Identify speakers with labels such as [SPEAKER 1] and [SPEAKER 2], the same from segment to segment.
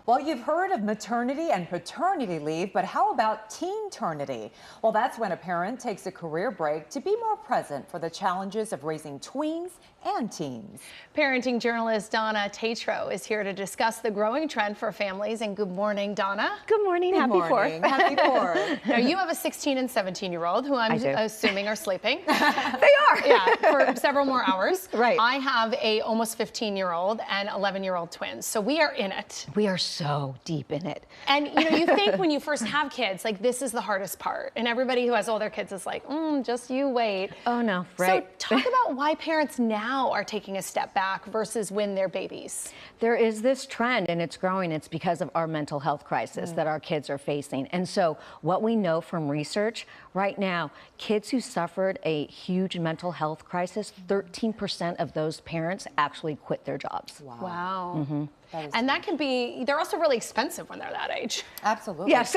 [SPEAKER 1] Well, you've heard of maternity and paternity leave, but how about teen-ternity? Well, that's when a parent takes a career break to be more present for the challenges of raising tweens and teens.
[SPEAKER 2] Parenting journalist Donna Tetreault is here to discuss the growing trend for families. And good morning, Donna.
[SPEAKER 3] Good morning.
[SPEAKER 1] Good
[SPEAKER 3] Happy
[SPEAKER 1] morning.
[SPEAKER 3] 4th.
[SPEAKER 1] Happy 4th.
[SPEAKER 2] Now, you have a 16 and 17-year-old who I'm assuming are sleeping.
[SPEAKER 3] They are.
[SPEAKER 2] Yeah, for several more hours.
[SPEAKER 3] Right.
[SPEAKER 2] I have a almost 15-year-old and 11-year-old twins, so we are in it.
[SPEAKER 3] We are so deep in it.
[SPEAKER 2] And you think when you first have kids, like this is the hardest part. And everybody who has older kids is like, just you wait.
[SPEAKER 3] Oh no, right.
[SPEAKER 2] So talk about why parents now are taking a step back versus when they're babies.
[SPEAKER 3] There is this trend and it's growing. It's because of our mental health crisis that our kids are facing. And so what we know from research right now, kids who suffered a huge mental health crisis, 13% of those parents actually quit their jobs.
[SPEAKER 2] Wow. And that can be, they're also really expensive when they're that age.
[SPEAKER 1] Absolutely.
[SPEAKER 3] Yes.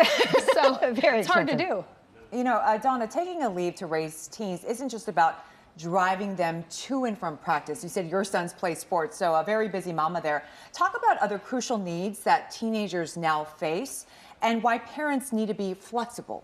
[SPEAKER 2] So
[SPEAKER 3] Very
[SPEAKER 2] it's hard to
[SPEAKER 3] expensive.
[SPEAKER 2] do.
[SPEAKER 1] You know, Donna, taking a leave to raise teens isn't just about driving them to and from practice. You said your sons play sports, so a very busy mama there. Talk about other crucial needs that teenagers now face and why parents need to be flexible.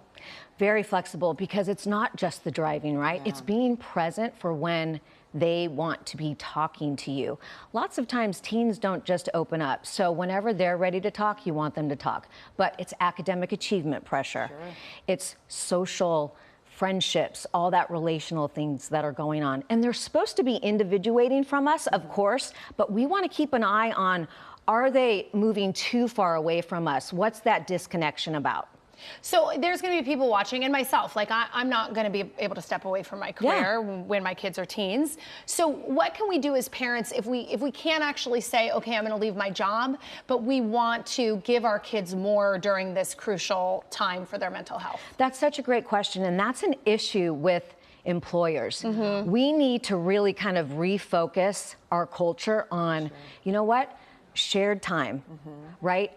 [SPEAKER 3] Very flexible, because it's not just the driving, right?
[SPEAKER 1] Yeah.
[SPEAKER 3] It's being present for when they want to be talking to you. Lots of times teens don't just open up. So whenever they're ready to talk, you want them to talk. But it's academic achievement pressure.
[SPEAKER 1] Sure.
[SPEAKER 3] It's social friendships, all that relational things that are going on. And they're supposed to be individuating from us, of course, but we want to keep an eye on, are they moving too far away from us? What's that disconnection about?
[SPEAKER 2] So there's going to be people watching, and myself, like I'm not going to be able to step away from my career when my kids are teens. So what can we do as parents if we can't actually say, okay, I'm going to leave my job, but we want to give our kids more during this crucial time for their mental health?
[SPEAKER 3] That's such a great question, and that's an issue with employers. We need to really kind of refocus our culture on, you know what, shared time, right?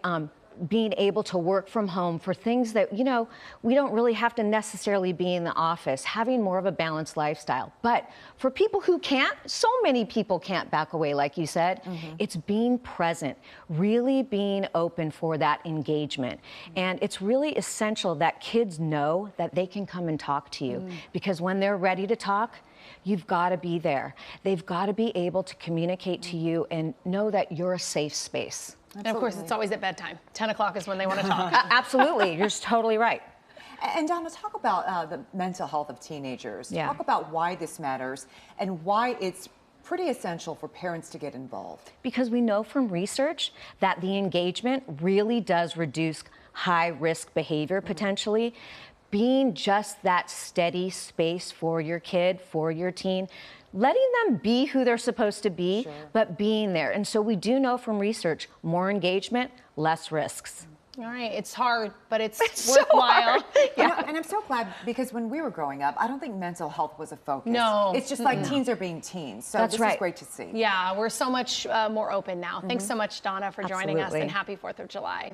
[SPEAKER 3] Being able to work from home for things that, we don't really have to necessarily be in the office, having more of a balanced lifestyle. But for people who can't, so many people can't back away, like you said, it's being present, really being open for that engagement. And it's really essential that kids know that they can come and talk to you, because when they're ready to talk, you've got to be there. They've got to be able to communicate to you and know that you're a safe space.
[SPEAKER 2] And of course, it's always at bedtime. 10 o'clock is when they want to talk.
[SPEAKER 3] Absolutely. You're totally right.
[SPEAKER 1] And Donna, talk about the mental health of teenagers.
[SPEAKER 3] Yeah.
[SPEAKER 1] Talk about why this matters and why it's pretty essential for parents to get involved.
[SPEAKER 3] Because we know from research that the engagement really does reduce high-risk behavior potentially. Being just that steady space for your kid, for your teen, letting them be who they're supposed to be, but being there. And so we do know from research, more engagement, less risks.
[SPEAKER 2] All right, it's hard, but it's
[SPEAKER 3] So
[SPEAKER 2] worthwhile.
[SPEAKER 3] hard.
[SPEAKER 1] And I'm so glad, because when we were growing up, I don't think mental health was a focus.
[SPEAKER 2] No.
[SPEAKER 1] It's just like teens are being teens. So
[SPEAKER 3] That's
[SPEAKER 1] this
[SPEAKER 3] right.
[SPEAKER 1] is great to see.
[SPEAKER 2] Yeah, we're so much more open now. Thanks so much, Donna, for joining us,
[SPEAKER 3] Absolutely.
[SPEAKER 2] and happy 4th of July.